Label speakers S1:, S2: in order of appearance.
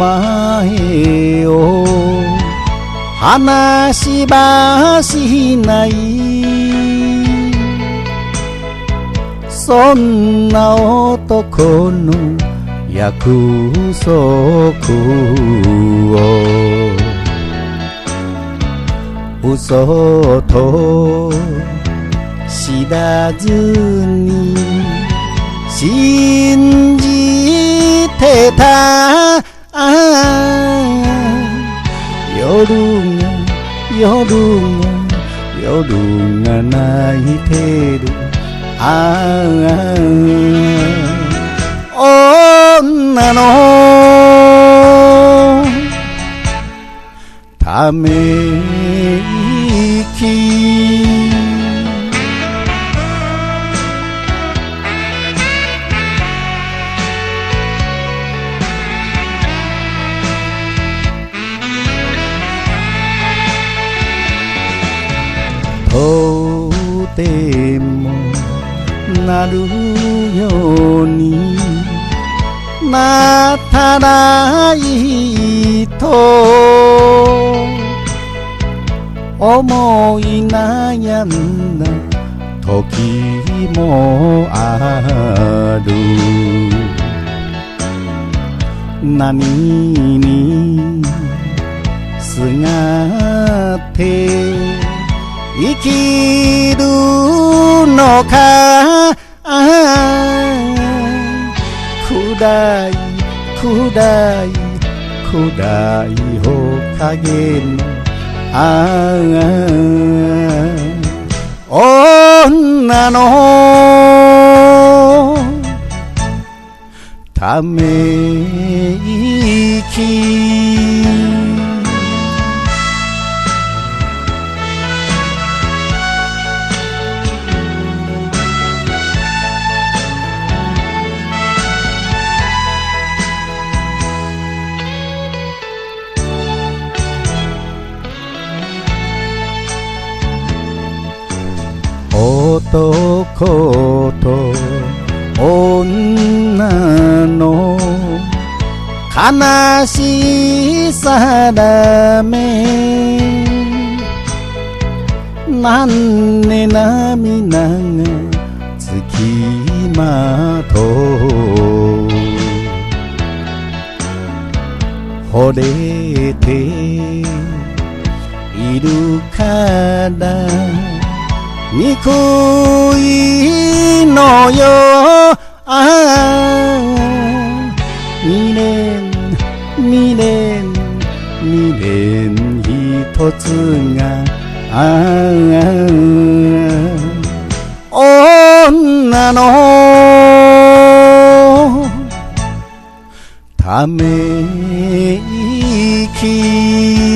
S1: 前を話しばしない、そんな男の約束を嘘と知らずに信じてた。夜が泣いてる。女のため息。とてもなるようになったらいいと思い悩んだ時もある。何にすがって生きるのか。暗いおかげの女のため息。男と女の悲しさだめ、なんで涙がつきまとう。惚れているから憎いのよ。未練一つが女のため息。